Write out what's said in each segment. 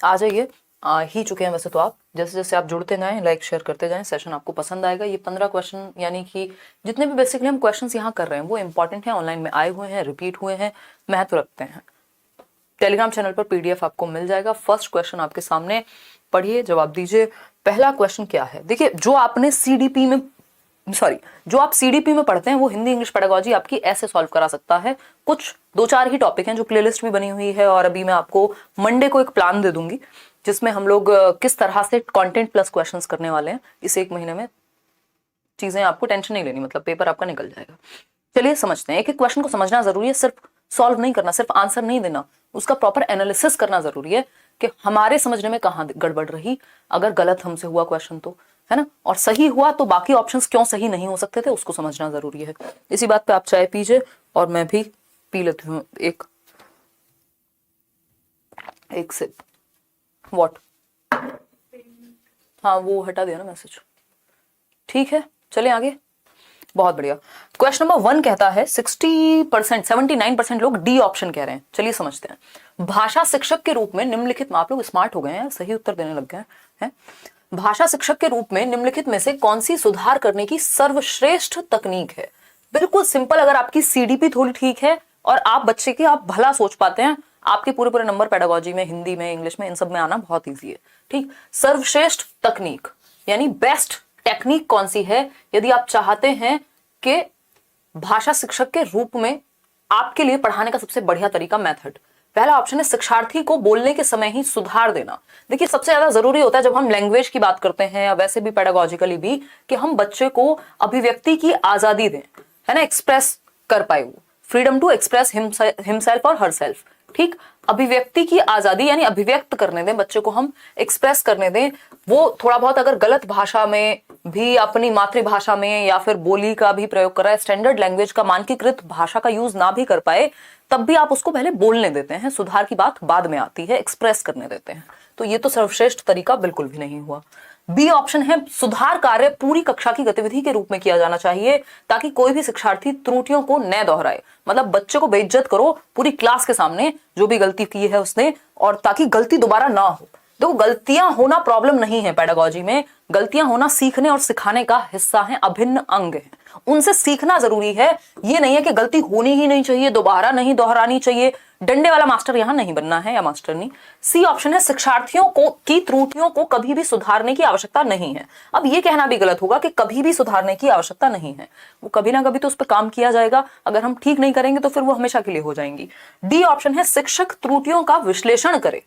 आ जाइए, आ ही चुके हैं वैसे तो आप। जैसे जैसे आप जुड़ते जाएं, लाइक शेयर करते जाएं, सेशन आपको पसंद आएगा। ये 15 क्वेश्चन यानी कि जितने भी बेसिकली हम क्वेश्चंस यहाँ कर रहे हैं वो इंपॉर्टेंट हैं, ऑनलाइन में आए हुए हैं, रिपीट हुए हैं, महत्व रखते हैं। टेलीग्राम चैनल पर पीडीएफ आपको मिल जाएगा। फर्स्ट क्वेश्चन आपके सामने, पढ़िए, जवाब दीजिए। पहला क्वेश्चन क्या है, देखिए जो आपने सीडीपी में जो आप सीडीपी में पढ़ते हैं वो हिंदी इंग्लिश पेडागोजी आपकी ऐसे सॉल्व करा सकता है। कुछ 2-4 ही टॉपिक हैं जो प्लेलिस्ट भी बनी हुई है, और अभी मैं आपको मंडे को एक प्लान दे दूंगी जिसमें हम लोग किस तरह से कंटेंट प्लस क्वेश्चंस करने वाले हैं। इस 1 महीने में चीजें आपको टेंशन नहीं लेनी, मतलब पेपर आपका निकल जाएगा। चलिए समझते हैं। एक एक क्वेश्चन को समझना जरूरी है, सिर्फ सॉल्व नहीं करना, सिर्फ आंसर नहीं देना, उसका प्रॉपर एनालिसिस करना जरूरी है कि हमारे समझने में कहाँ गड़बड़ रही, अगर गलत हमसे हुआ क्वेश्चन तो, है ना, और सही हुआ तो बाकी ऑप्शंस क्यों सही नहीं हो सकते थे उसको समझना जरूरी है। इसी बात पे आप चाय पीजिए और मैं भी पी लेती हूँ एक सिप। व्हाट? हाँ वो हटा दिया ना मैसेज, ठीक है। चले आगे, बहुत बढ़िया। क्वेश्चन नंबर 1 कहता है 60%, 79% लोग डी ऑप्शन कह रहे हैं। चलिए समझते हैं। भाषा शिक्षक के रूप में निम्नलिखित में, आप लोग स्मार्ट हो गए हैं, सही उत्तर देने लग गए हैं। भाषा शिक्षक के रूप में निम्नलिखित में से कौन सी सुधार करने की सर्वश्रेष्ठ तकनीक है? बिल्कुल सिंपल, अगर आपकी सीडीपी थोड़ी ठीक है और आप बच्चे के आप भला सोच पाते हैं, आपके पूरे पूरे नंबर पेडागोजी में, हिंदी में, इंग्लिश में, इन सब में आना बहुत ईजी है। ठीक, सर्वश्रेष्ठ तकनीक यानी बेस्ट टेक्निक कौन सी है यदि आप चाहते हैं कि भाषा शिक्षक के रूप में आपके लिए पढ़ाने का सबसे बढ़िया तरीका, मेथड। पहला ऑप्शन है शिक्षार्थी को बोलने के समय ही सुधार देना। देखिए सबसे ज्यादा जरूरी होता है जब हम लैंग्वेज की बात करते हैं या वैसे भी पेडागोजिकली भी, कि हम बच्चे को अभिव्यक्ति की आजादी दें, है ना, एक्सप्रेस कर पाए, वो फ्रीडम टू एक्सप्रेस हिमसेल्फ और हरसेल्फ। ठीक, अभिव्यक्ति की आजादी यानी अभिव्यक्त करने दें बच्चे को, हम एक्सप्रेस करने दें। वो थोड़ा बहुत अगर गलत भाषा में भी, अपनी मातृभाषा में या फिर बोली का भी प्रयोग कर रहा है, स्टैंडर्ड लैंग्वेज का, मानकीकृत भाषा का यूज ना भी कर पाए, तब भी आप उसको पहले बोलने देते हैं, सुधार की बात बाद में आती है, एक्सप्रेस करने देते हैं। तो ये तो सर्वश्रेष्ठ तरीका बिल्कुल भी नहीं हुआ। बी ऑप्शन है सुधार कार्य पूरी कक्षा की गतिविधि के रूप में किया जाना चाहिए ताकि कोई भी शिक्षार्थी त्रुटियों को न दोहराए। मतलब बच्चे को बेइज्जत करो पूरी क्लास के सामने, जो भी गलती की है उसने, और ताकि गलती दोबारा ना हो। देखो गलतियां होना प्रॉब्लम नहीं है पेडागोजी में, गलतियां होना सीखने और सिखाने का हिस्सा है, अभिन्न अंग है, उनसे सीखना जरूरी है। ये नहीं है कि गलती होनी ही नहीं चाहिए, दोबारा नहीं दोहरानी चाहिए, डंडे वाला मास्टर यहां नहीं बनना है या मास्टर नहीं। सी ऑप्शन है शिक्षार्थियों को की त्रुटियों को कभी भी सुधारने की आवश्यकता नहीं है। अब ये कहना भी गलत होगा कि कभी भी सुधारने की आवश्यकता नहीं है, वो कभी ना कभी तो उस पर काम किया जाएगा, अगर हम ठीक नहीं करेंगे तो फिर वो हमेशा के लिए हो जाएंगी। डी ऑप्शन है शिक्षक त्रुटियों का विश्लेषण करे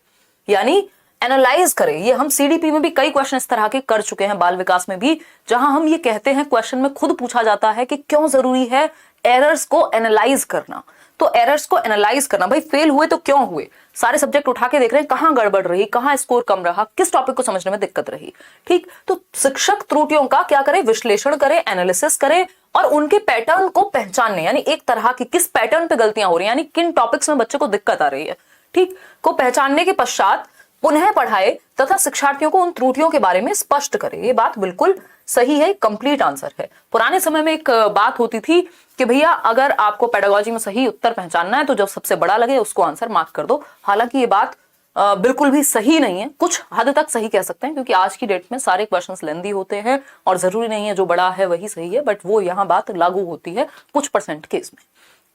यानी एनालाइज करें। ये हम सीडीपी में भी कई क्वेश्चन इस तरह के कर चुके हैं, बाल विकास में भी, जहां हम ये कहते हैं, क्वेश्चन में खुद पूछा जाता है कि क्यों जरूरी है एरर्स को एनालाइज करना। तो एरर्स को एनालाइज करना, भाई फेल हुए तो क्यों हुए, सारे सब्जेक्ट उठा के देख रहे हैं कहां गड़बड़ रही, कहां स्कोर कम रहा, किस टॉपिक को समझने में दिक्कत रही। ठीक, तो शिक्षक त्रुटियों का क्या करे, विश्लेषण करे, एनालिसिस करे और उनके पैटर्न को पहचानने, यानी एक तरह की किस पैटर्न पे गलतियां हो रही है, यानी किन टॉपिक्स में बच्चे को दिक्कत आ रही है, ठीक, को पहचानने के पश्चात पुनः पढ़ाए तथा शिक्षार्थियों को उन त्रुटियों के बारे में स्पष्ट करे। ये बात बिल्कुल सही है, कंप्लीट आंसर है। पुराने समय में एक बात होती थी कि भैया अगर आपको पेडागोजी में सही उत्तर पहचानना है तो जो सबसे बड़ा लगे उसको आंसर मार्क कर दो। हालांकि ये बात बिल्कुल भी सही नहीं है, कुछ हद तक सही कह सकते हैं क्योंकि आज की डेट में सारे क्वेश्चंस लेंदी होते हैं और जरूरी नहीं है जो बड़ा है वही सही है, बट वो यहाँ बात लागू होती है कुछ % केस में।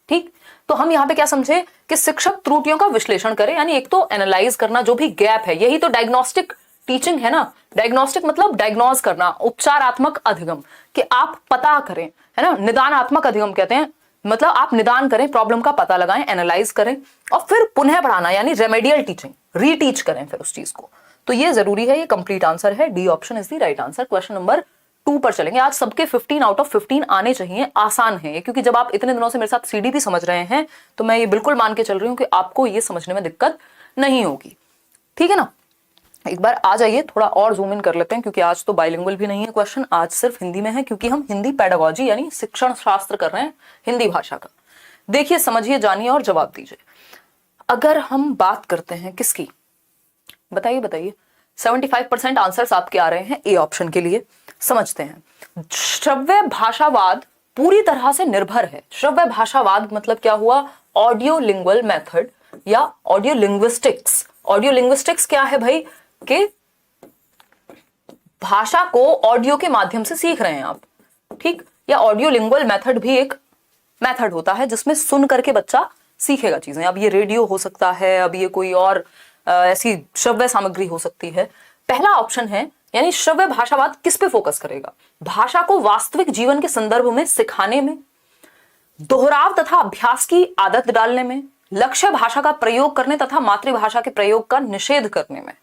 ठीक, तो हम यहाँ पे क्या समझे कि शिक्षक त्रुटियों का विश्लेषण करे, यानी एक तो एनालाइज करना जो भी गैप है, यही तो डायग्नोस्टिक टीचिंग है ना। डायग्नोस्टिक मतलब डायग्नोज करना, उपचारात्मक अधिगम, कि आप पता करें, है ना, निदानात्मक अधिगम कहते हैं, मतलब आप निदान करें, प्रॉब्लम का पता लगाएं, एनालाइज करें और फिर पुनः पढ़ाना यानी रेमेडियल टीचिंग, रीटीच करें फिर उस चीज को। तो ये जरूरी है, ये कंप्लीट आंसर है, D option is the right answer. Question number 2 पर चलेंगे। आज सबके 15 आउट ऑफ 15 आने चाहिए, आसान है ये, क्योंकि जब आप इतने दिनों से मेरे साथ सीडीपी समझ रहे हैं तो मैं ये बिल्कुल मान के चल रही हूँ कि आपको ये समझने में दिक्कत नहीं होगी। ठीक है ना, एक बार आ जाइए, थोड़ा और जूम इन कर लेते हैं क्योंकि आज तो बाइलिंगुअल भी नहीं है क्वेश्चन, आज सिर्फ हिंदी में है क्योंकि हम हिंदी पेडागोजी यानी शिक्षण शास्त्र कर रहे हैं हिंदी भाषा का। देखिए, समझिए, जानिए और जवाब दीजिए। अगर हम बात करते हैं किसकी, बताइए 75% आंसर्स आपके आ रहे हैं ए ऑप्शन के लिए। समझते हैं, श्रव्य भाषावाद पूरी तरह से निर्भर है। श्रव्य भाषावाद मतलब क्या हुआ, ऑडियो लिंगुअल मेथड या ऑडियो लिंग्विस्टिक्स ऑडियो लिंग्विस्टिक्स क्या है भाई, कि भाषा को ऑडियो के माध्यम से सीख रहे हैं आप, ठीक, या ऑडियो लिंगुअल मेथड भी एक मेथड होता है जिसमें सुन करके बच्चा सीखेगा चीजें। अब ये रेडियो हो सकता है, अब ये कोई और ऐसी श्रव्य सामग्री हो सकती है। पहला ऑप्शन है, यानी श्रव्य भाषावाद किस पे फोकस करेगा, भाषा को वास्तविक जीवन के संदर्भ में सिखाने में, दोहराव तथा अभ्यास की आदत डालने में, लक्ष्य भाषा का प्रयोग करने तथा मातृभाषा के प्रयोग का निषेध करने में।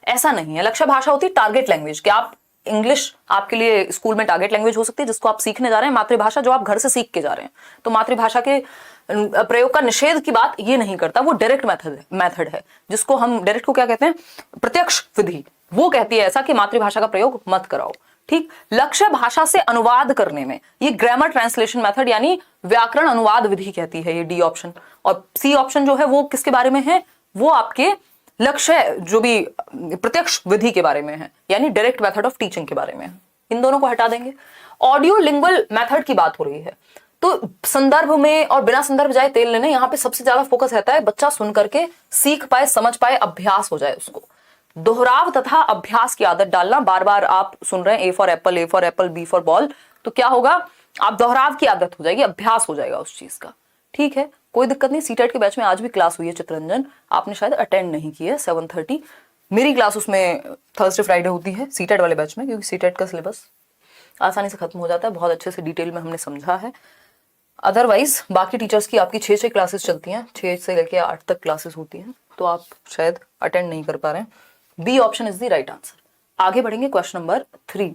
ऐसा नहीं है, लक्ष्य भाषा होती है टारगेट लैंग्वेज, कि आप इंग्लिश आपके लिए स्कूल में टारगेट लैंग्वेज हो सकती है जिसको आप सीखने जा रहे हैं, मातृभाषा जो आप घर से सीख के जा रहे हैं। तो मातृभाषा के प्रयोग का निषेध की बात ये नहीं करता, वो डायरेक्ट मेथड है जिसको हम डायरेक्ट को क्या कहते हैं, प्रत्यक्ष विधि, वो कहती है ऐसा कि मातृभाषा का प्रयोग मत कराओ, ठीक। लक्ष्य भाषा से अनुवाद करने में, ये ग्रामर ट्रांसलेशन मेथड यानी व्याकरण अनुवाद विधि कहती है ये डी ऑप्शन। और सी ऑप्शन जो है वो किसके बारे में है, वो आपके लक्ष्य जो भी प्रत्यक्ष विधि के बारे में है, यानी डायरेक्ट मेथड ऑफ टीचिंग के बारे में है। इन दोनों को हटा देंगे। ऑडियो लिंगुअल मेथड की बात हो रही है, तो संदर्भ में और बिना संदर्भ जाए तेल लेने, यहाँ पे सबसे ज्यादा फोकस रहता है बच्चा सुन करके सीख पाए, समझ पाए, अभ्यास हो जाए उसको। दोहराव तथा अभ्यास की आदत डालना, बार बार आप सुन रहे हैं A for apple, B for ball, तो क्या होगा, आप दोहराव की आदत हो जाएगी, अभ्यास हो जाएगा उस चीज का, ठीक है, कोई दिक्कत नहीं। सीटेट के बैच में आज भी क्लास हुई है चित्ररंजन, आपने शायद अटेंड नहीं की है, 7:30 मेरी क्लास उसमें थर्सडे फ्राइडे होती है सीटेट वाले बैच में, क्योंकि सीटेट का सिलेबस आसानी से खत्म हो जाता है, बहुत अच्छे से डिटेल में हमने समझा है। अदरवाइज बाकी टीचर्स की आपकी 6 क्लासेस चलती हैं, 6 से लेकर 8 तक क्लासेस होती हैं, तो आप शायद अटेंड नहीं कर पा रहे हैं। B option is the right answer. आगे बढ़ेंगे क्वेश्चन नंबर 3।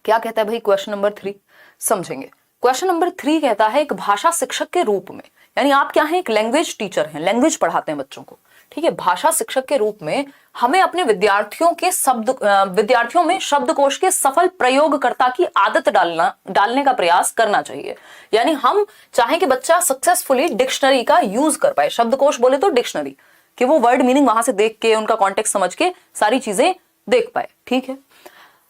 क्या कहता है भाई क्वेश्चन नंबर 3, समझेंगे। क्वेश्चन नंबर 3 कहता है एक भाषा शिक्षक के रूप में, यानी आप क्या हैं, एक लैंग्वेज टीचर हैं, लैंग्वेज पढ़ाते हैं बच्चों को, ठीक है। भाषा शिक्षक के रूप में हमें अपने विद्यार्थियों में शब्दकोश के सफल प्रयोगकर्ता की आदत डालने का प्रयास करना चाहिए। यानी हम चाहें कि बच्चा सक्सेसफुली डिक्शनरी का यूज कर पाए, शब्दकोश बोले तो डिक्शनरी, कि वो वर्ड मीनिंग वहां से देख के, उनका कॉन्टेक्स्ट समझ के सारी चीजें देख पाए, ठीक है,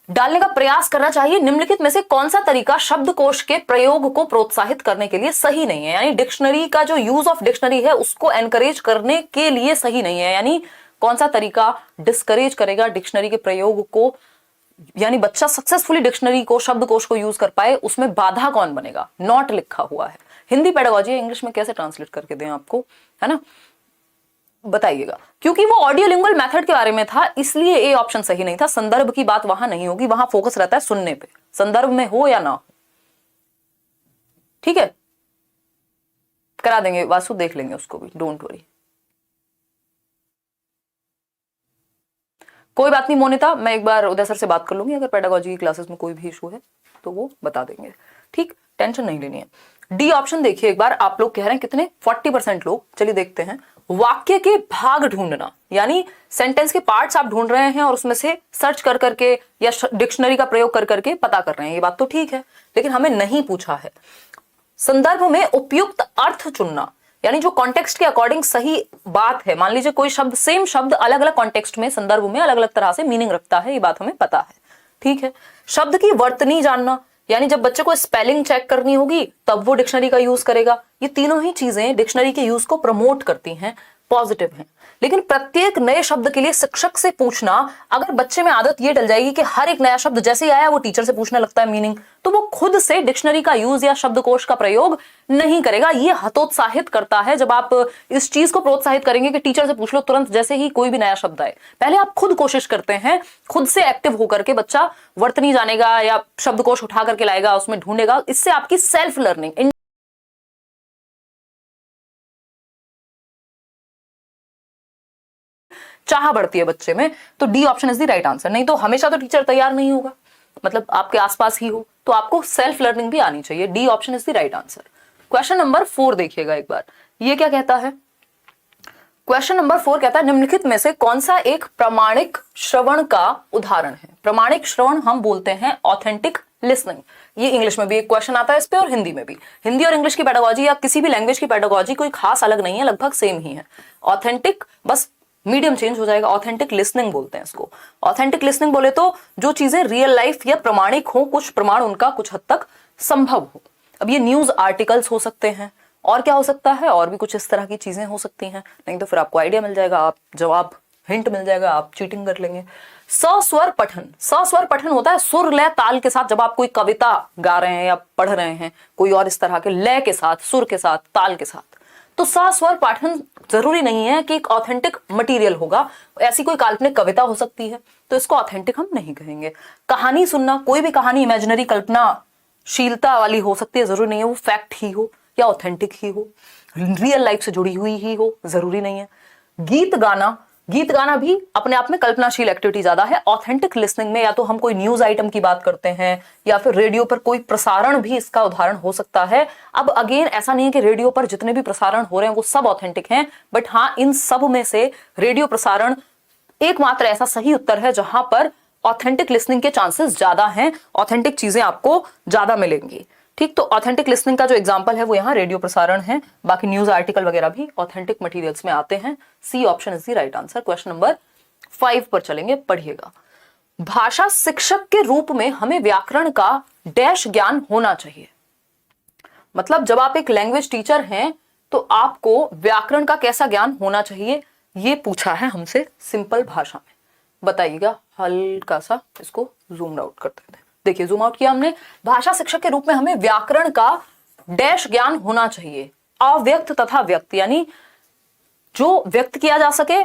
डालने का प्रयास करना चाहिए। निम्नलिखित में से कौन सा तरीका शब्दकोश के प्रयोग को प्रोत्साहित करने के लिए सही नहीं है, यानी डिक्शनरी का जो यूज ऑफ डिक्शनरी है उसको एनकरेज करने के लिए सही नहीं है, यानी कौन सा तरीका डिस्करेज करेगा डिक्शनरी के प्रयोग को, यानी बच्चा सक्सेसफुली डिक्शनरी को, शब्दकोश को यूज कर पाए, उसमें बाधा कौन बनेगा, नॉट लिखा हुआ है। हिंदी पेडागोजी इंग्लिश में कैसे ट्रांसलेट करके दें आपको, है ना, बताइएगा। क्योंकि वो ऑडियो लिंगुअल मेथड के बारे में था इसलिए ए ऑप्शन सही नहीं था, संदर्भ की बात वहां नहीं होगी, वहां फोकस रहता है सुनने पे, संदर्भ में हो या ना हो, ठीक है, करा देंगे वासु, देख लेंगे उसको भी, डोंट वरी। कोई बात नहीं मोनिता, मैं एक बार उदय सर से बात कर लूंगी, अगर पेडागोजी की क्लासेस में कोई भी इशू है तो वो बता देंगे, ठीक, टेंशन नहीं लेनी है। डी ऑप्शन देखिए एक बार, आप लोग कह रहे हैं कितने, 40% लोग। चलिए देखते हैं। वाक्य के भाग ढूंढना, यानी सेंटेंस के पार्ट्स आप ढूंढ रहे हैं और उसमें से सर्च कर करके या डिक्शनरी का प्रयोग कर करके पता कर रहे हैं, ये बात तो ठीक है, लेकिन हमें नहीं पूछा है संदर्भ में उपयुक्त अर्थ चुनना, यानी जो कॉन्टेक्स्ट के अकॉर्डिंग सही बात है। मान लीजिए कोई शब्द, सेम शब्द अलग अलग कॉन्टेक्स्ट में, संदर्भ में अलग अलग तरह से मीनिंग रखता है, ये बात हमें पता है, ठीक है। शब्द की वर्तनी जानना, यानी जब बच्चे को स्पेलिंग चेक करनी होगी तब वो डिक्शनरी का यूज करेगा। ये तीनों ही चीजें डिक्शनरी के यूज को प्रमोट करती हैं, पॉजिटिव हैं। लेकिन प्रत्येक नए शब्द के लिए शिक्षक से पूछना, अगर बच्चे में आदत ये डल जाएगी कि हर एक नया शब्द जैसे ही आया वो टीचर से पूछने लगता है मीनिंग, तो वो खुद से डिक्शनरी का यूज या शब्दकोश का प्रयोग नहीं करेगा। ये हतोत्साहित करता है। जब आप इस चीज को प्रोत्साहित करेंगे कि टीचर से पूछ लो तुरंत जैसे ही कोई भी नया शब्द आए, पहले आप खुद कोशिश करते हैं, खुद से एक्टिव होकर के बच्चा वर्तनी जानेगा या शब्दकोश उठा करके लाएगा, उसमें ढूंढेगा। इससे आपकी सेल्फ लर्निंग, चाह बढ़ती है बच्चे में। तो D option is the right answer. नहीं तो हमेशा तो टीचर तैयार नहीं होगा, मतलब आपके आसपास ही हो, तो आपको सेल्फ लर्निंग भी आनी चाहिए। D option is the right answer. Question number 4 देखिएगा एक बार, ये क्या कहता है। क्वेश्चन नंबर 4 कहता है निम्नलिखित में से कौन सा एक प्रामाणिक श्रवण का उदाहरण है। प्रामाणिक श्रवण हम बोलते हैं ऑथेंटिक लिसनिंग। ये इंग्लिश में भी एक क्वेश्चन आता है इस पे और हिंदी में भी। हिंदी और इंग्लिश की पेडागोजी या किसी भी लैंग्वेज की पेडागोजी कोई खास अलग नहीं है, लगभग सेम ही है। ऑथेंटिक, बस मीडियम चेंज हो जाएगा। ऑथेंटिक लिसनिंग बोलते हैं इसको। ऑथेंटिक लिसनिंग बोले तो जो चीजें रियल लाइफ या प्रमाणिक हो, कुछ प्रमाण उनका कुछ हद तक संभव हो। अब ये न्यूज आर्टिकल्स हो सकते हैं, और क्या हो सकता है, और भी कुछ इस तरह की चीजें हो सकती हैं, नहीं तो फिर आपको आइडिया मिल जाएगा, आप जवाब हिंट मिल जाएगा, आप चीटिंग कर लेंगे। सस्वर पठन, सस्वर पठन होता है सुर लय ताल के साथ, जब आप कोई कविता गा रहे हैं या पढ़ रहे हैं कोई और इस तरह के लय के साथ, सुर के साथ, ताल के साथ। तो सस्वर पाठन जरूरी नहीं है कि एक ऑथेंटिक मटेरियल होगा, ऐसी कोई काल्पनिक कविता हो सकती है, तो इसको ऑथेंटिक हम नहीं कहेंगे। कहानी सुनना, कोई भी कहानी इमेजिनरी कल्पनाशीलता वाली हो सकती है, जरूरी नहीं है वो फैक्ट ही हो या ऑथेंटिक ही हो, रियल लाइफ से जुड़ी हुई ही हो, जरूरी नहीं है। गीत गाना, गीत गाना भी अपने आप में कल्पनाशील एक्टिविटी ज्यादा है। ऑथेंटिक लिसनिंग में या तो हम कोई न्यूज आइटम की बात करते हैं या फिर रेडियो पर कोई प्रसारण भी इसका उदाहरण हो सकता है। अब अगेन ऐसा नहीं है कि रेडियो पर जितने भी प्रसारण हो रहे हैं वो सब ऑथेंटिक हैं, बट हाँ इन सब में से रेडियो प्रसारण एकमात्र ऐसा सही उत्तर है जहां पर ऑथेंटिक लिसनिंग के चांसेस ज्यादा हैं, ऑथेंटिक चीजें आपको ज्यादा मिलेंगी। ठीक, तो ऑथेंटिक लिसनिंग का जो एग्जांपल है वो यहाँ रेडियो प्रसारण है, बाकी न्यूज आर्टिकल वगैरह भी ऑथेंटिक मटेरियल्स में आते हैं। C option is the right answer. Question number 5 पर चलेंगे, पढ़िएगा। भाषा शिक्षक के रूप में हमें व्याकरण का डैश ज्ञान होना चाहिए। मतलब जब आप एक लैंग्वेज टीचर हैं तो आपको व्याकरण का कैसा ज्ञान होना चाहिए, ये पूछा है हमसे सिंपल भाषा में। बताइएगा, हल्का सा इसको जूम आउट कर देते हैं। देखिए जूम आउट किया हमने। भाषा शिक्षक के रूप में हमें व्याकरण का डैश ज्ञान होना चाहिए। अव्यक्त तथा व्यक्त, यानी जो व्यक्त किया जा सके,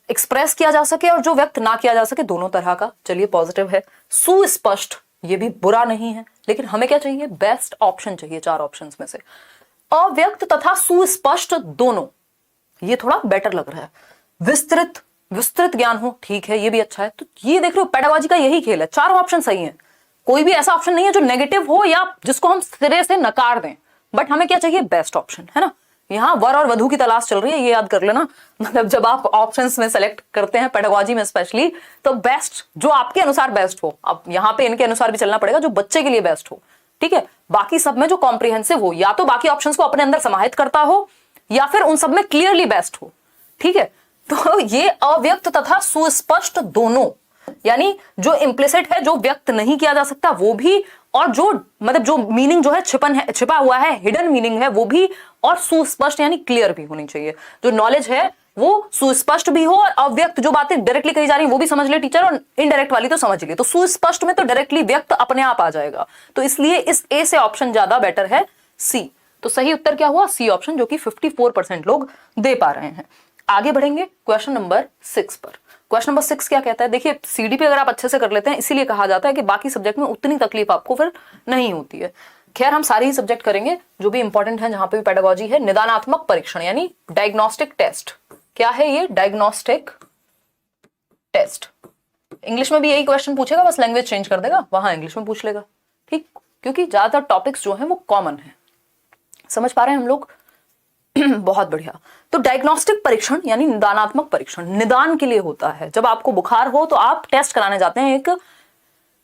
एक्सप्रेस किया जा सके, और जो व्यक्त ना किया जा सके, दोनों तरह का। चलिए पॉजिटिव है। सुस्पष्ट, ये भी बुरा नहीं है, लेकिन हमें क्या चाहिए, बेस्ट ऑप्शन चाहिए 4 ऑप्शंस में से। अव्यक्त तथा सुस्पष्ट दोनों, ये थोड़ा बेटर लग रहा है। विस्तृत, विस्तृत ज्ञान हो, ठीक है, ये भी अच्छा है। तो ये देख रहे हो पेडागोजी का यही खेल है, 4 ऑप्शन सही है। कोई भी ऐसा ऑप्शन नहीं है जो नेगेटिव हो या जिसको हम सिरे से नकार दें, बट हमें क्या चाहिए, बेस्ट ऑप्शन, है ना। यहाँ वर और वधु की तलाश चल रही है, ये याद कर लेना। मतलब जब आप ऑप्शंस में सेलेक्ट करते हैं पेडागोजी में स्पेशली, तो बेस्ट जो आपके अनुसार बेस्ट हो। अब यहाँ पे इनके अनुसार भी चलना पड़ेगा, जो बच्चे के लिए बेस्ट हो, ठीक है। बाकी सब में जो कॉम्प्रिहेंसिव हो, या तो बाकी ऑप्शंस को अपने अंदर समाहित करता हो या फिर उन सब में क्लियरली बेस्ट हो, ठीक है। तो ये अव्यक्त तथा सुस्पष्ट दोनों, यानी जो इम्प्लिसिट है, जो व्यक्त नहीं किया जा सकता वो भी, और जो मतलब जो मीनिंग जो है छिपा हुआ है, हिडन मीनिंग है वो भी, और सुस्पष्ट यानी क्लियर भी होनी चाहिए। जो नॉलेज है वो सुस्पष्ट भी हो, और अव्यक्त जो बातें डायरेक्टली कही जा रही है वो भी समझ ले टीचर, और इनडायरेक्ट वाली तो समझ लिए। तो सुस्पष्ट में तो डायरेक्टली व्यक्त अपने आप आ जाएगा, तो इसलिए इस ए से ऑप्शन ज्यादा बेटर है, सी। तो सही उत्तर क्या हुआ, सी ऑप्शन, जो कि 54% लोग दे पा रहे हैं। आगे बढ़ेंगे क्वेश्चन नंबर 6 पर। क्वेश्चन नंबर 6 क्या कहता है, देखिए सीडीपी अगर आप अच्छे से कर लेते हैं, इसीलिए कहा जाता है कि बाकी सब्जेक्ट में उतनी तकलीफ आपको फिर नहीं होती है। खैर हम सारे ही सब्जेक्ट करेंगे जो भी इंपॉर्टेंट है, जहां पे भी पेडागोजी है। निदानात्मक परीक्षण यानी डायग्नोस्टिक टेस्ट, क्या है ये, डायग्नोस्टिक टेस्ट। इंग्लिश में भी यही क्वेश्चन पूछेगा, बस लैंग्वेज चेंज कर देगा, वहां इंग्लिश में पूछ लेगा, ठीक, क्योंकि ज्यादातर टॉपिक्स जो है वो कॉमन है। समझ पा रहे हैं हम लोग? बहुत बढ़िया। तो डायग्नोस्टिक परीक्षण यानी निदानात्मक परीक्षण निदान के लिए होता है। जब आपको बुखार हो तो आप टेस्ट कराने जाते हैं एक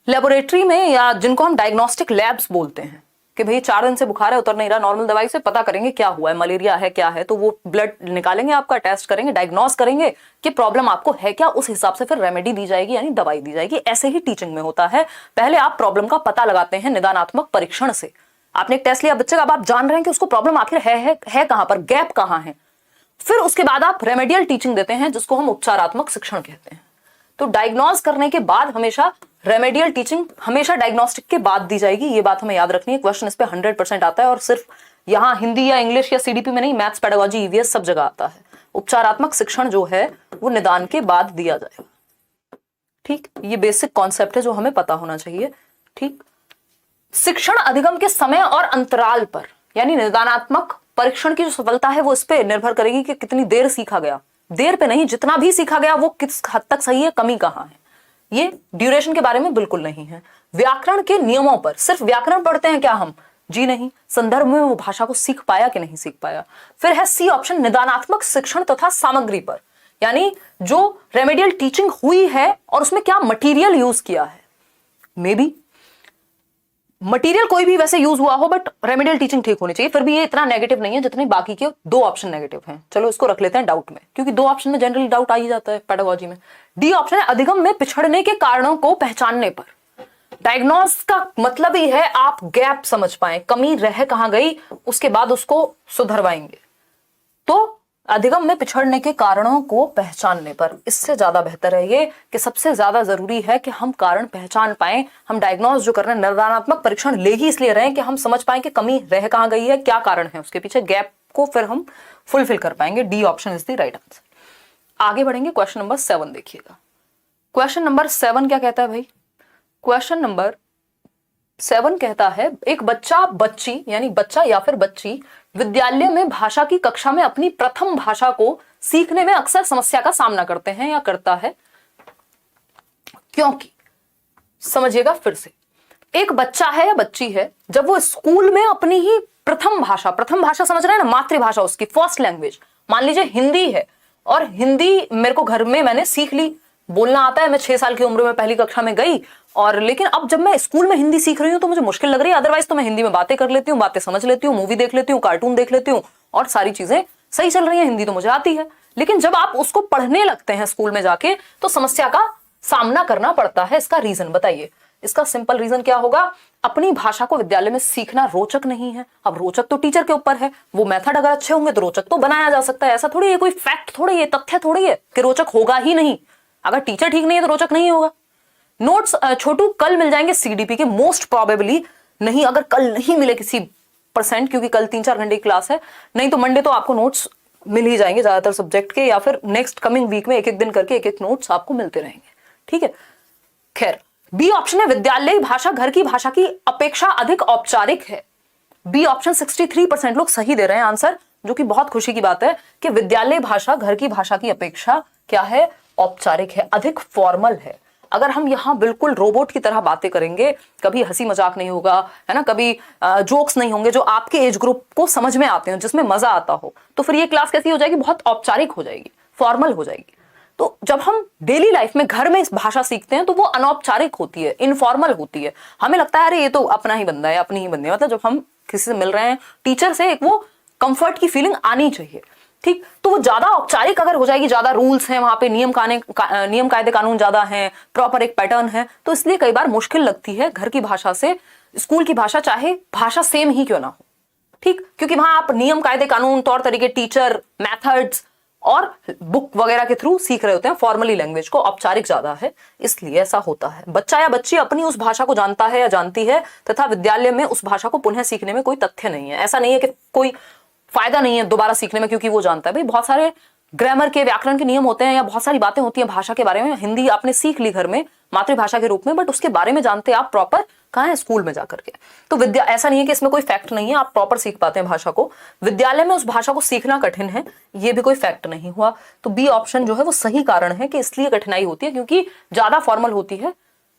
लेबोरेटरी में, या जिनको हम डायग्नोस्टिक लैब्स बोलते हैं, कि भाई 4 दिन से बुखार है, उतर नहीं रहा, नॉर्मल दवाई से पता करेंगे क्या हुआ है, मलेरिया है क्या है, तो वो ब्लड निकालेंगे, आपका टेस्ट करेंगे, डायग्नोस करेंगे कि प्रॉब्लम आपको है क्या, उस हिसाब से फिर रेमेडी दी जाएगी यानी दवाई दी जाएगी। ऐसे ही टीचिंग में होता है, पहले आप प्रॉब्लम का पता लगाते हैं निदानात्मक परीक्षण से। आपने एक टेस्ट लिया बच्चे का, अब आप जान रहे हैं कि उसको प्रॉब्लम आखिर है कहां पर, गैप कहां है, फिर उसके बाद आप रेमेडियल टीचिंग देते हैं, जिसको हम उपचारात्मक शिक्षण कहते हैं। तो डायग्नोज करने के बाद हमेशा रेमेडियल टीचिंग हमेशा डायग्नोस्टिक के बाद दी जाएगी, ये बात हमें याद रखनी है। क्वेश्चन इस पे 100% आता है, और सिर्फ यहाँ हिंदी या इंग्लिश या सीडीपी में नहीं, मैथ्स, पेडागोजी, ईवीएस सब जगह आता है। उपचारात्मक शिक्षण जो है वो निदान के बाद दिया जाएगा, ठीक। ये बेसिक कॉन्सेप्ट है जो हमें पता होना चाहिए, ठीक। शिक्षण अधिगम के समय और अंतराल पर, यानी निदानात्मक परीक्षण की जो सफलता है वो इस पे निर्भर करेगी कि कितनी देर सीखा गया। देर पे नहीं, जितना भी सीखा गया वो किस हद तक सही है, कमी कहां है, ये ड्यूरेशन के बारे में बिल्कुल नहीं है। व्याकरण के नियमों पर, सिर्फ व्याकरण पढ़ते हैं क्या हम, जी नहीं, संदर्भ में वो भाषा को सीख पाया कि नहीं सीख पाया। फिर है सी ऑप्शन, निदानात्मक शिक्षण तथा सामग्री पर, यानी जो रेमेडियल टीचिंग हुई है और उसमें क्या मटीरियल यूज किया है। मे बी मटेरियल कोई भी वैसे यूज हुआ हो, बट रेमेडियल टीचिंग ठीक होनी चाहिए। फिर भी ये इतना नेगेटिव नहीं है जितने बाकी के 2 ऑप्शन नेगेटिव हैं। चलो इसको रख लेते हैं डाउट में, क्योंकि 2 ऑप्शन में जनरली डाउट आ ही जाता है पेडागोजी में। डी ऑप्शन है, अधिगम में पिछड़ने के कारणों को पहचानने पर। डायग्नोस का मतलब ही है आप गैप समझ पाए, कमी रह कहां गई, उसके बाद उसको सुधरवाएंगे। तो अधिगम में पिछड़ने के कारणों को पहचानने पर, इससे ज्यादा बेहतर है ये कि सबसे ज्यादा जरूरी है कि हम कारण पहचान पाए। हम डायग्नोस जो कर रहे हैं, निर्धारणात्मक परीक्षण ले ही इसलिए रहे हैं कि हम समझ पाए कि कमी रह कहां गई है, क्या कारण है उसके पीछे, गैप को फिर हम फुलफिल कर पाएंगे। D option is the right answer. आगे बढ़ेंगे, क्वेश्चन नंबर 7 देखिएगा। क्वेश्चन नंबर 7 क्या कहता है भाई? क्वेश्चन नंबर 7 कहता है एक बच्चा बच्ची यानी बच्चा या फिर बच्ची विद्यालय में भाषा की कक्षा में अपनी प्रथम भाषा को सीखने में अक्सर समस्या का सामना करते हैं या करता है, क्योंकि, समझिएगा फिर से, एक बच्चा है या बच्ची है, जब वो स्कूल में अपनी ही प्रथम भाषा समझ रहे हैं ना, मातृभाषा उसकी फर्स्ट लैंग्वेज, मान लीजिए हिंदी है, और हिंदी मेरे को घर में मैंने सीख ली, बोलना आता है, मैं 6 साल की उम्र में पहली कक्षा में गई, और लेकिन अब जब मैं स्कूल में हिंदी सीख रही हूं तो मुझे मुश्किल लग रही है, अदरवाइज तो मैं हिंदी में बातें कर लेती हूँ, बातें समझ लेती हूँ, मूवी देख लेती हूँ, कार्टून देख लेती हूँ, और सारी चीजें सही चल रही है, हिंदी तो मुझे आती है। लेकिन जब आप उसको पढ़ने लगते हैं स्कूल में जाके, तो समस्या का सामना करना पड़ता है। इसका रीजन बताइए। इसका सिंपल रीजन क्या होगा? अपनी भाषा को विद्यालय में सीखना रोचक नहीं है। अब रोचक तो टीचर के ऊपर है, वो मेथड अगर अच्छे होंगे तो रोचक तो बनाया जा सकता है। ऐसा थोड़ी है, कोई फैक्ट थोड़ी है, तथ्य थोड़ी है कि रोचक होगा ही नहीं। अगर टीचर ठीक नहीं है तो रोचक नहीं होगा। नोट्स छोटू कल मिल जाएंगे सीडीपी के, मोस्ट प्रोबेबली नहीं, अगर कल नहीं मिले किसी %, क्योंकि कल 3-4 घंटे की क्लास है, नहीं तो मंडे तो आपको नोट्स मिल ही जाएंगे ज्यादातर सब्जेक्ट के, या फिर नेक्स्ट कमिंग वीक में एक एक दिन करके एक एक नोट्स आपको मिलते रहेंगे। ठीक है, खैर बी ऑप्शन है विद्यालयी भाषा घर की भाषा की अपेक्षा अधिक औपचारिक है। बी ऑप्शन 63% लोग सही दे रहे हैं आंसर, जो कि बहुत खुशी की बात है कि विद्यालय भाषा घर की भाषा की अपेक्षा क्या है? औपचारिक है, अधिक फॉर्मल है। अगर हम यहाँ बिल्कुल रोबोट की तरह बातें करेंगे, कभी हंसी मजाक नहीं होगा, है ना, कभी जोक्स नहीं होंगे जो आपके एज ग्रुप को समझ में आते हैं, जिसमें मजा आता हो, तो फिर ये क्लास कैसी हो जाएगी? बहुत औपचारिक हो जाएगी, फॉर्मल हो जाएगी। तो जब हम डेली लाइफ में घर में इस भाषा सीखते हैं तो वो अनौपचारिक होती है, इनफॉर्मल होती है। हमें लगता है अरे ये तो अपना ही बंदा है, अपनी ही बंदी है। मतलब जब हम किसी से मिल रहे हैं, टीचर से, एक वो कंफर्ट की फीलिंग आनी चाहिए। ठीक, तो वो ज्यादा औपचारिक अगर हो जाएगी, ज्यादा रूल्स हैं वहां पे, नियम कायदे कानून ज्यादा हैं, प्रॉपर एक पैटर्न है, तो इसलिए कई बार मुश्किल लगती है घर की भाषा से स्कूल की भाषा, चाहे भाषा सेम ही क्यों ना हो। ठीक, क्योंकि वहां आप नियम कायदे कानून, तौर तरीके, टीचर, मेथड्स और बुक वगैरह के थ्रू सीख रहे होते हैं। फॉर्मली लैंग्वेज को औपचारिक ज्यादा है, इसलिए ऐसा होता है। बच्चा या बच्ची अपनी उस भाषा को जानता है या जानती है, तथा विद्यालय में उस भाषा को पुनः सीखने में कोई तथ्य नहीं है। ऐसा नहीं है कि कोई फायदा नहीं है दोबारा सीखने में क्योंकि वो जानता है। भाई बहुत सारे ग्रामर के, व्याकरण के नियम होते हैं, या बहुत सारी बातें होती हैं भाषा के बारे में। हिंदी आपने सीख ली घर में मातृभाषा के रूप में, बट उसके बारे में जानते आप प्रॉपर कहाँ है? स्कूल में जाकर के। तो विद्या, ऐसा नहीं है कि इसमें कोई फैक्ट नहीं है, आप प्रॉपर सीख पाते हैं भाषा को। विद्यालय में उस भाषा को सीखना कठिन है, ये भी कोई फैक्ट नहीं हुआ। तो बी ऑप्शन जो है वो सही कारण है कि इसलिए कठिनाई होती है क्योंकि ज्यादा फॉर्मल होती है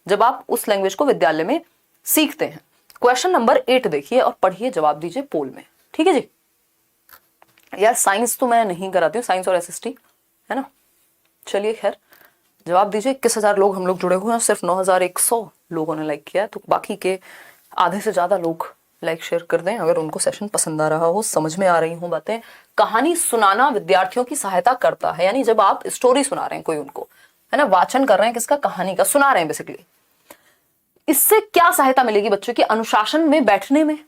जब आप उस लैंग्वेज को विद्यालय में सीखते हैं। क्वेश्चन नंबर 8 देखिए और पढ़िए, जवाब दीजिए पोल में। ठीक है जी। यार साइंस तो मैं नहीं कराती हूँ, साइंस और एसएसटी, है ना। चलिए खैर, जवाब दीजिए। 21,000 लोग हम लोग जुड़े हुए हैं, सिर्फ 9,100 लोगों ने लाइक किया, तो बाकी के आधे से ज्यादा लोग लाइक शेयर कर दें अगर उनको सेशन पसंद आ रहा हो, समझ में आ रही हो बातें। कहानी सुनाना विद्यार्थियों की सहायता करता है, यानी जब आप स्टोरी सुना रहे हैं कोई उनको, है ना, वाचन कर रहे हैं किसका? कहानी का, सुना रहे हैं बेसिकली। इससे क्या सहायता मिलेगी बच्चों की? अनुशासन में बैठने में,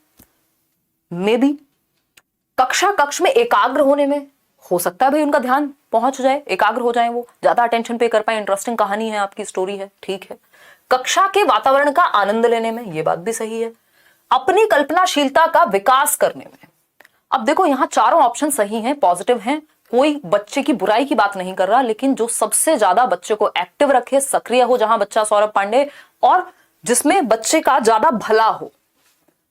मे बी कक्ष में एकाग्र होने में, हो सकता है भाई उनका ध्यान पहुंच जाए, एकाग्र हो जाए, वो ज्यादा अटेंशन पे कर पाए, इंटरेस्टिंग कहानी है, आपकी स्टोरी है, ठीक है। कक्षा के वातावरण का आनंद लेने में, ये बात भी सही है। अपनी कल्पनाशीलता का विकास करने में। अब देखो यहाँ चारों ऑप्शन सही हैं, पॉजिटिव हैं, कोई बच्चे की बुराई की बात नहीं कर रहा, लेकिन जो सबसे ज्यादा बच्चे को एक्टिव रखे, सक्रिय हो, जहां बच्चा सौरभ पांडे, और जिसमें बच्चे का ज्यादा भला हो,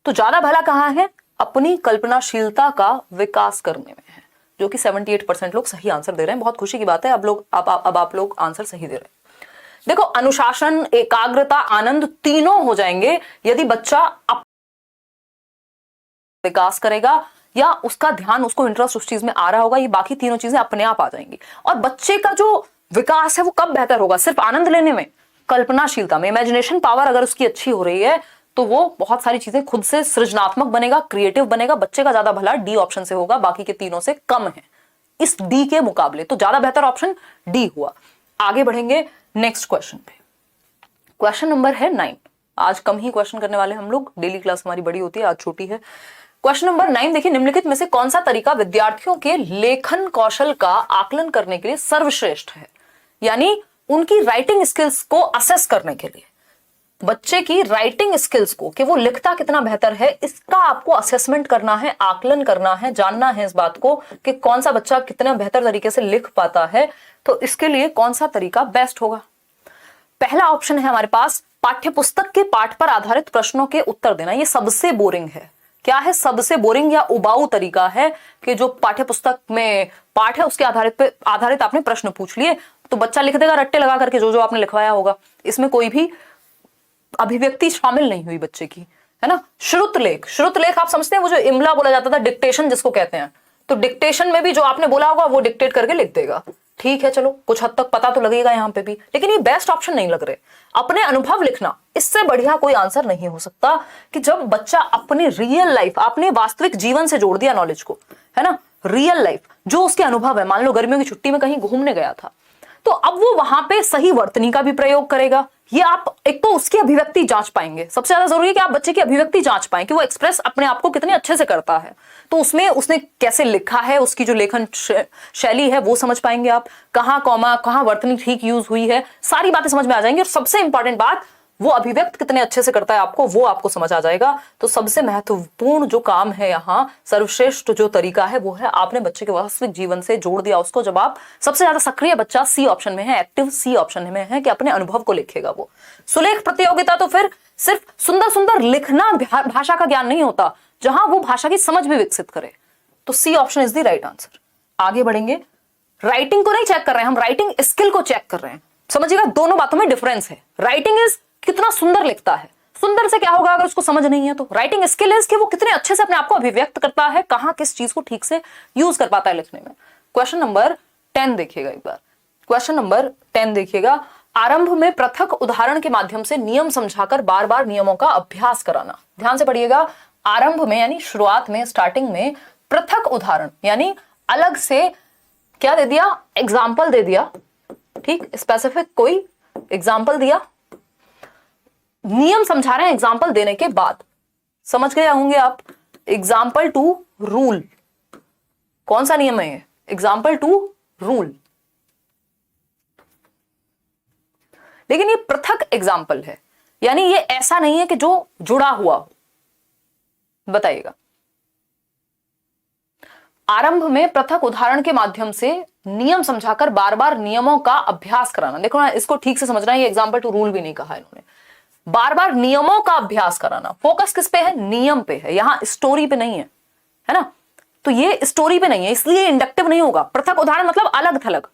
तो ज्यादा भला कहां है? अपनी कल्पनाशीलता का विकास करने में है, जो कि 78% लोग सही आंसर दे रहे हैं। बहुत खुशी की बात है, अब आप लोग आंसर सही दे रहे हैं। देखो, अनुशासन, एकाग्रता, आनंद तीनों हो जाएंगे यदि बच्चा विकास करेगा या उसका ध्यान, उसको इंटरेस्ट उस चीज में आ रहा होगा। ये बाकी तीनों चीजें अपने आप आ जाएंगी। और बच्चे का जो विकास है वो कब बेहतर होगा? सिर्फ आनंद लेने में, कल्पनाशीलता में, इमेजिनेशन पावर अगर उसकी अच्छी हो रही है तो वो बहुत सारी चीजें खुद से सृजनात्मक बनेगा, क्रिएटिव बनेगा। बच्चे का ज्यादा भला डी ऑप्शन से होगा, बाकी के तीनों से कम है इस डी के मुकाबले, तो ज्यादा बेहतर ऑप्शन डी हुआ। आगे बढ़ेंगे नेक्स्ट क्वेश्चन पे। क्वेश्चन नंबर है 9। आज कम ही क्वेश्चन करने वाले हम लोग, डेली क्लास हमारी बड़ी होती है, आज छोटी है। क्वेश्चन नंबर 9 देखिए, निम्नलिखित में से कौन सा तरीका विद्यार्थियों के लेखन कौशल का आकलन करने के लिए सर्वश्रेष्ठ है? यानी उनकी राइटिंग स्किल्स को असेस करने के लिए, बच्चे की राइटिंग स्किल्स को कि वो लिखता कितना बेहतर है, इसका आपको असेसमेंट करना है, आकलन करना है, जानना है इस बात को कि कौन सा बच्चा कितना बेहतर तरीके से लिख पाता है। तो इसके लिए कौन सा तरीका बेस्ट होगा? पहला ऑप्शन है हमारे पास, पाठ्यपुस्तक के पाठ पर आधारित प्रश्नों के उत्तर देना। ये सबसे बोरिंग है। क्या है? सबसे बोरिंग या उबाऊ तरीका है कि जो पाठ्यपुस्तक में पाठ है उसके आधारित आपने प्रश्न पूछ लिए, तो बच्चा लिख देगा रट्टे लगा करके जो जो आपने लिखवाया होगा। इसमें कोई भी अभिव्यक्ति शामिल नहीं हुई बच्चे की, है ना। श्रुतलेख आप समझते हैं, वो जो इमला बोला जाता था, डिक्टेशन जिसको कहते हैं, तो डिक्टेशन में भी जो आपने बोला होगा वो डिक्टेट करके लिख देगा। ठीक है, चलो कुछ हद तक पता तो लगेगा यहाँ पे भी, लेकिन ये बेस्ट ऑप्शन नहीं लग रहे। अपने अनुभव लिखना, इससे बढ़िया कोई आंसर नहीं हो सकता कि जब बच्चा अपनी रियल लाइफ, आपने वास्तविक जीवन से जोड़ दिया नॉलेज को, है ना। रियल लाइफ जो उसके अनुभव है, मान लो गर्मियों की छुट्टी में कहीं घूमने गया था, तो अब वो वहां पे सही वर्तनी का भी प्रयोग करेगा। ये आप एक तो उसकी अभिव्यक्ति जांच पाएंगे, सबसे ज्यादा जरूरी है कि आप बच्चे की अभिव्यक्ति जांच पाएं कि वो एक्सप्रेस अपने आप को कितने अच्छे से करता है। तो उसमें उसने कैसे लिखा है, उसकी जो लेखन शैली है वो समझ पाएंगे आप, कहाँ कॉमा, कहाँ वर्तनी ठीक यूज हुई है, सारी बातें समझ में आ जाएंगी। और सबसे इंपॉर्टेंट बात, वो अभिव्यक्त कितने अच्छे से करता है आपको, वो आपको समझ आ जाएगा। तो सबसे महत्वपूर्ण जो काम है यहाँ, सर्वश्रेष्ठ जो तरीका है, वो है आपने बच्चे के वास्तविक जीवन से जोड़ दिया उसको। जब आप सबसे ज्यादा सक्रिय बच्चा सी ऑप्शन में है, एक्टिव सी ऑप्शन में है कि अपने अनुभव को लिखेगा वो। सुलेख प्रतियोगिता तो फिर सिर्फ सुंदर सुंदर लिखना भाषा का ज्ञान नहीं होता, जहां वो भाषा की समझ भी विकसित करे। तो C option is the right answer. आगे बढ़ेंगे, राइटिंग को नहीं चेक कर रहे हैं हम, राइटिंग स्किल को चेक कर रहे हैं। समझिएगा, दोनों बातों में डिफरेंस है। राइटिंग इज कितना सुंदर लिखता है, सुंदर से क्या होगा अगर उसको समझ नहीं है तो। राइटिंग स्किल इज कि वो कितने अच्छे से अपने आप को अभिव्यक्त करता है, कहां किस चीज को ठीक से यूज कर पाता है लिखने में। क्वेश्चन नंबर 10 देखिएगा एक बार। क्वेश्चन नंबर 10 देखिएगा, आरंभ में पृथक उदाहरण के माध्यम से नियम समझाकर बार बार नियमों का अभ्यास कराना। ध्यान से पढ़िएगा, आरंभ में यानी शुरुआत में, स्टार्टिंग में पृथक उदाहरण यानी अलग से क्या दे दिया, एग्जाम्पल दे दिया, ठीक, स्पेसिफिक कोई एग्जाम्पल दिया, नियम समझा रहे हैं एग्जाम्पल देने के बाद। समझ गए होंगे आप, एग्जाम्पल टू रूल, कौन सा नियम है ये, एग्जाम्पल टू रूल। लेकिन ये पृथक एग्जाम्पल है, यानी ये ऐसा नहीं है कि जो जुड़ा हुआ हो। बताइएगा, आरंभ में पृथक उदाहरण के माध्यम से नियम समझाकर बार बार नियमों का अभ्यास कराना। देखो ना, इसको ठीक से समझना है, ये एग्जाम्पल टू रूल भी नहीं कहा इन्होंने, बार बार नियमों का अभ्यास कराना। फोकस किस पे है, नियम पे है, यहां स्टोरी पे नहीं है ना। तो ये स्टोरी पे नहीं है, इसलिए इंडक्टिव नहीं होगा। पृथक उदाहरण मतलब अलग थलग,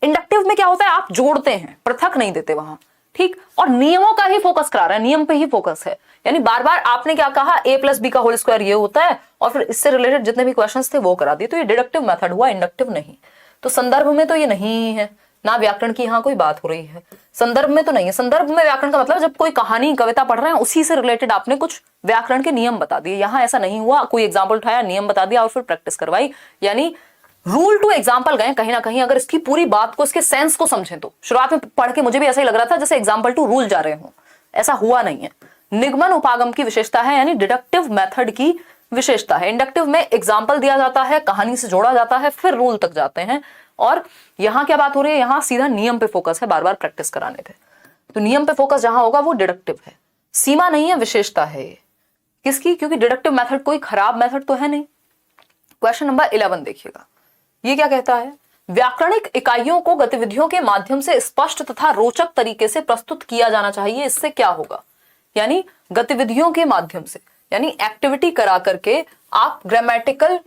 इंडक्टिव में क्या होता है, आप जोड़ते हैं, पृथक नहीं देते वहां, ठीक। और नियमों का ही फोकस करा रहा है, नियम पे ही फोकस है। यानी बार बार आपने क्या कहा, a+b का होल स्क्वायर ये होता है, और फिर इससे रिलेटेड जितने भी क्वेश्चंस थे वो करा दिए। तो ये डिडक्टिव मेथड हुआ, इंडक्टिव नहीं। तो संदर्भ में तो ये नहीं है ना, व्याकरण की यहाँ कोई बात हो रही है, संदर्भ में तो नहीं है। संदर्भ में व्याकरण का मतलब जब कोई कहानी कविता पढ़ रहे हैं उसी से रिलेटेड आपने कुछ व्याकरण के नियम बता दिए। यहाँ ऐसा नहीं हुआ, कोई एग्जाम्पल उठाया, नियम बता दिया और फिर प्रैक्टिस करवाई। यानी रूल टू एग्जाम्पल गए कहीं ना कहीं, अगर इसकी पूरी बात को, इसके सेंस को समझें तो। शुरुआत में पढ़ के मुझे भी ऐसा ही लग रहा था जैसे एग्जाम्पल टू रूल जा रहे हो, ऐसा हुआ नहीं है। निगमन उपागम की विशेषता है, यानी डिडक्टिव मेथड की विशेषता है। इंडक्टिव में एग्जाम्पल दिया जाता है, कहानी से जोड़ा जाता है, फिर रूल तक जाते हैं। और यहां क्या बात हो रही है, यहां सीधा नियम पे फोकस है, बार बार प्रैक्टिस कराने पे। तो नियम पे फोकस जहां होगा वो डिडक्टिव है, सीमा नहीं है, विशेषता है ये। किसकी? क्योंकि डिडक्टिव मेथड कोई खराब मेथड तो है नहीं। क्वेश्चन नंबर 11 देखिएगा, ये क्या कहता है, व्याकरणिक इकाइयों को गतिविधियों के माध्यम से स्पष्ट तथा रोचक तरीके से प्रस्तुत किया जाना चाहिए, इससे क्या होगा। यानी गतिविधियों के माध्यम से, यानी एक्टिविटी करा करके आप ग्रामेटिकल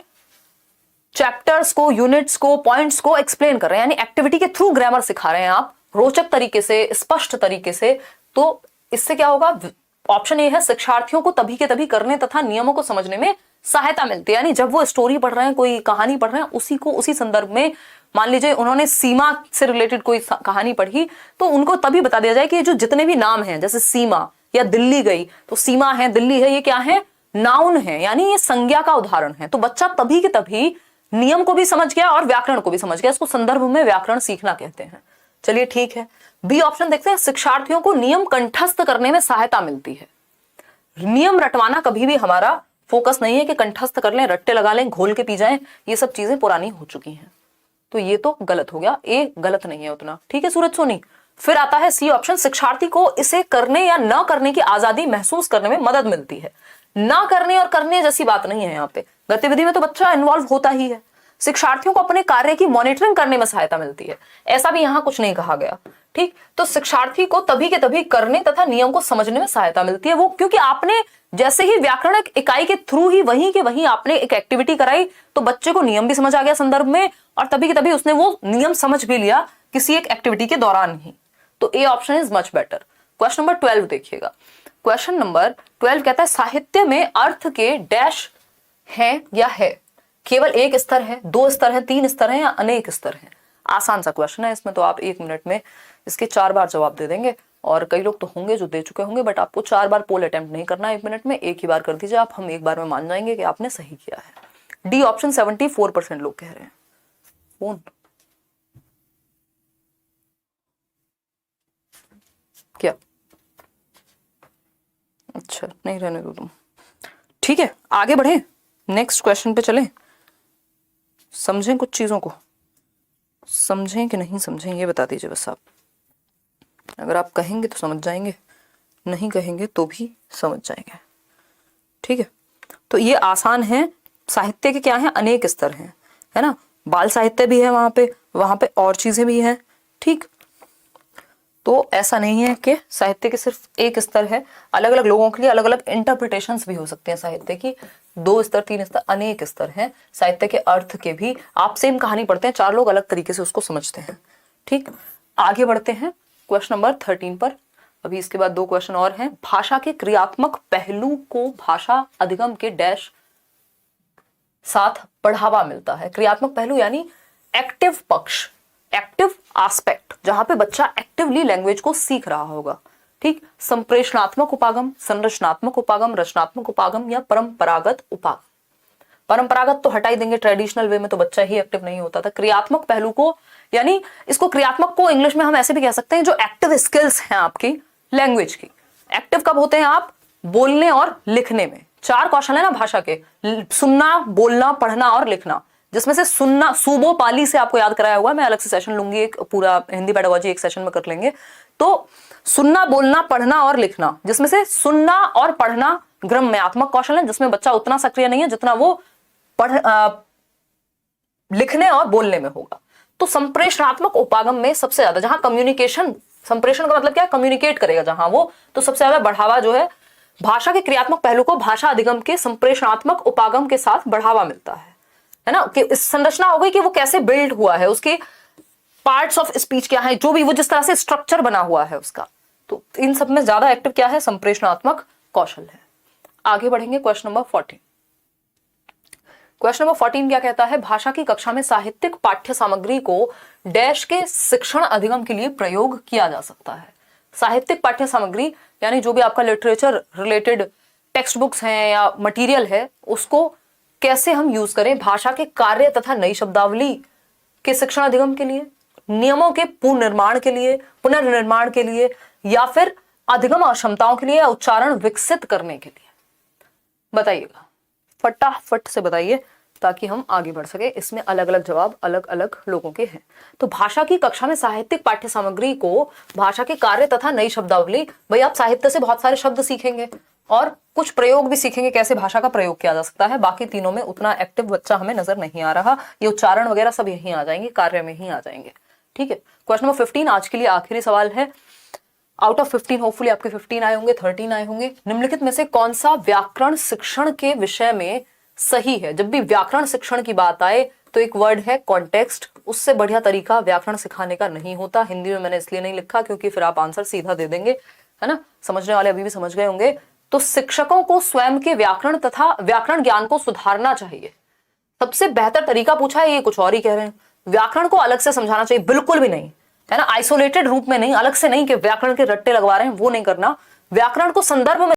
चैप्टर्स को, यूनिट्स को, पॉइंट्स को एक्सप्लेन कर रहे हैं, यानी एक्टिविटी के थ्रू ग्रामर सिखा रहे हैं आप रोचक तरीके से, स्पष्ट तरीके से। तो इससे क्या होगा, ऑप्शन ए है, शिक्षार्थियों को तभी के तभी करने तथा नियमों को समझने में सहायता मिलती है। यानी जब वो स्टोरी पढ़ रहे हैं, कोई कहानी पढ़ रहे हैं, उसी को उसी संदर्भ में, मान लीजिए उन्होंने सीमा से रिलेटेड कोई कहानी पढ़ी, तो उनको तभी बता दिया जाए कि जो जितने भी नाम हैं, जैसे सीमा या दिल्ली गई, तो सीमा है, दिल्ली है, ये क्या है, नाउन है, यानी ये संज्ञा का उदाहरण है। तो बच्चा तभी के तभी नियम को भी समझ गया और व्याकरण को भी समझ गया। इसको संदर्भ में व्याकरण सीखना कहते हैं। चलिए ठीक है। बी ऑप्शन देखते हैं, शिक्षार्थियों को नियम कंठस्थ करने में सहायता मिलती है। नियम रटवाना कभी भी हमारा फोकस नहीं है कि कंठस्थ कर लें, रट्टे लगा लें, घोल के पी जाएं, ये सब चीजें पुरानी हो चुकी हैं। तो ये तो गलत हो गया, ए गलत नहीं है उतना। ठीक है सूरज सोनी। फिर आता है सी ऑप्शन, शिक्षार्थी को इसे करने या न करने की आजादी महसूस करने में मदद मिलती है। ना करने और करने जैसी बात नहीं है यहाँ पे, गतिविधि में तो बच्चा इन्वॉल्व होता ही है। शिक्षार्थियों को अपने कार्य की मॉनिटरिंग करने में सहायता मिलती है, ऐसा भी यहाँ कुछ नहीं कहा गया। ठीक, तो शिक्षार्थी को तभी के तभी करने तथा नियम को समझने में सहायता मिलती है, वो क्योंकि आपने जैसे ही व्याकरण इकाई के थ्रू ही वहीं के वहीं आपने एक एक्टिविटी कराई, तो बच्चे को नियम भी समझ आ गया संदर्भ में, और तभी के तभी उसने वो नियम समझ भी लिया किसी एक एक्टिविटी के दौरान ही। तो A option is much better. Question number 12 देखिएगा। क्वेश्चन नंबर 12 कहता है, साहित्य में अर्थ के डैश है या है? केवल एक स्तर है, 2 स्तर है, 3 स्तर है या अनेक स्तर है? आसान सा क्वेश्चन है, इसमें तो आप 1 मिनट में इसके 4 बार जवाब दे देंगे, और कई लोग तो होंगे जो दे चुके होंगे, बट आपको 4 बार पोल अटेम्प्ट नहीं करना है 1 मिनट में, एक ही बार कर दीजिए आप, हम एक बार में मान जाएंगे कि आपने सही किया है। डी ऑप्शन 74% लोग कह रहे हैं। कौन? क्या? अच्छा, नहीं रहने दो तुम। ठीक है, आगे बढ़े, नेक्स्ट क्वेश्चन पे चलें। समझें कुछ चीजों को, समझें कि नहीं समझें ये बता दीजिए बस आप। अगर आप कहेंगे तो समझ जाएंगे, नहीं कहेंगे तो भी समझ जाएंगे। ठीक है, तो ये आसान है। साहित्य के क्या है? अनेक स्तर हैं, है ना। बाल साहित्य भी है वहां पे और चीजें भी हैं। ठीक, तो ऐसा नहीं है कि साहित्य के सिर्फ एक स्तर है, अलग अलग लोगों के लिए अलग अलग इंटरप्रिटेशंस भी हो सकते हैं साहित्य की। 2 स्तर, 3 स्तर, अनेक स्तर हैं साहित्य के अर्थ के भी। आप सेम कहानी पढ़ते हैं, 4 लोग अलग तरीके से उसको समझते हैं। ठीक, आगे बढ़ते हैं क्वेश्चन नंबर 13 पर। अभी इसके बाद 2 क्वेश्चन और हैं। भाषा के क्रियात्मक पहलू को भाषा अधिगम के डैश साथ बढ़ावा मिलता है। क्रियात्मक पहलू यानी एक्टिव पक्ष, एक्टिव एस्पेक्ट, जहां पे बच्चा एक्टिवली लैंग्वेज को सीख रहा होगा। ठीक, संप्रेषणात्मक उपागम, संरचनात्मक उपागम, रचनात्मक उपागम या परंपरागत उपागम। परंपरागत तो हटा ही देंगे, ट्रेडिशनल वे में तो बच्चा ही एक्टिव नहीं होता था। क्रियात्मक पहलू को, यानी इसको क्रियात्मक को इंग्लिश में हम ऐसे भी कह सकते हैं, जो एक्टिव स्किल्स हैं आपकी लैंग्वेज की। एक्टिव कब होते हैं आप? बोलने और लिखने में। 4 कौशल है ना भाषा के, सुनना, बोलना, पढ़ना और लिखना, जिसमें से सुनना सूबो पाली से आपको याद कराया हुआ, मैं अलग से सेशन लूंगी, एक पूरा हिंदी पेडागोजी एक सेशन में कर लेंगे। तो सुनना, बोलना, पढ़ना और लिखना, जिसमें से सुनना और पढ़ना ग्रम्यात्मक कौशल है, जिसमें बच्चा उतना सक्रिय नहीं है जितना वो लिखने और बोलने में होगा। तो संप्रेषणात्मक उपागम में सबसे ज्यादा, जहां कम्युनिकेशन, संप्रेषण का मतलब क्या? कम्युनिकेट करेगा जहां वो, तो सबसे ज्यादा बढ़ावा जो है भाषा के क्रियात्मक पहलू को भाषा अधिगम के संप्रेषणात्मक उपागम के साथ बढ़ावा मिलता है ना। कि इस संरचना हो गई कि वो कैसे बिल्ड हुआ है, उसके पार्ट्स ऑफ स्पीच क्या है, जो भी वो जिस तरह से स्ट्रक्चर बना हुआ है उसका, तो इन सब में ज्यादा एक्टिव क्या है? संप्रेषणात्मक कौशल है। आगे बढ़ेंगे क्वेश्चन नंबर 14। क्वेश्चन नंबर 14 क्या कहता है? भाषा की कक्षा में साहित्यिक पाठ्य सामग्री को डैश के शिक्षण अधिगम के लिए प्रयोग किया जा सकता है। साहित्यिक पाठ्य सामग्री यानी जो भी आपका लिटरेचर रिलेटेड टेक्स्ट बुक्स हैं या मटेरियल है, उसको कैसे हम यूज करें भाषा के कार्य तथा नई शब्दावली के शिक्षण अधिगम के लिए, नियमों के पुनर्निर्माण के लिए, या फिर अधिगम अक्षमताओं के लिए या उच्चारण विकसित करने के लिए। बताइएगा, फटाफट से बताइए ताकि हम आगे बढ़ सके। इसमें अलग अलग जवाब अलग अलग लोगों के हैं। तो भाषा की कक्षा में साहित्यिक पाठ्य सामग्री को भाषा के कार्य तथा नई शब्दावली, भाई आप साहित्य से बहुत सारे शब्द सीखेंगे और कुछ प्रयोग भी सीखेंगे, कैसे भाषा का प्रयोग किया जा सकता है। बाकी तीनों में उतना एक्टिव बच्चा हमें नजर नहीं आ रहा। ये उच्चारण वगैरह सब यहीं आ जाएंगे, कार्य में ही आ जाएंगे। ठीक है, क्वेश्चन नंबर 15 आज के लिए आखिरी सवाल है। आउट ऑफ 15 होपफुली आपके 15 आए होंगे, 13 आए होंगे। निम्नलिखित में से कौन सा व्याकरण शिक्षण के विषय में सही है? जब भी व्याकरण शिक्षण की बात आए तो एक वर्ड है कॉन्टेक्स्ट, उससे बढ़िया तरीका व्याकरण सिखाने का नहीं होता। हिंदी में मैंने इसलिए नहीं लिखा क्योंकि फिर आप आंसर सीधा दे देंगे, है ना। समझने वाले अभी भी समझ गए होंगे। तो शिक्षकों को स्वयं के व्याकरण तथा व्याकरण ज्ञान को सुधारना चाहिए। सबसे बेहतर तरीका पूछा है, ये कुछ और ही कह रहे हैं। व्याकरण को अलग से समझाना चाहिए, बिल्कुल भी नहीं, है ना। आइसोलेटेड रूप में नहीं, अलग से नहीं कि व्याकरण के रट्टे लगवा रहे हैं, वो नहीं करना। व्याकरण को संदर्भ में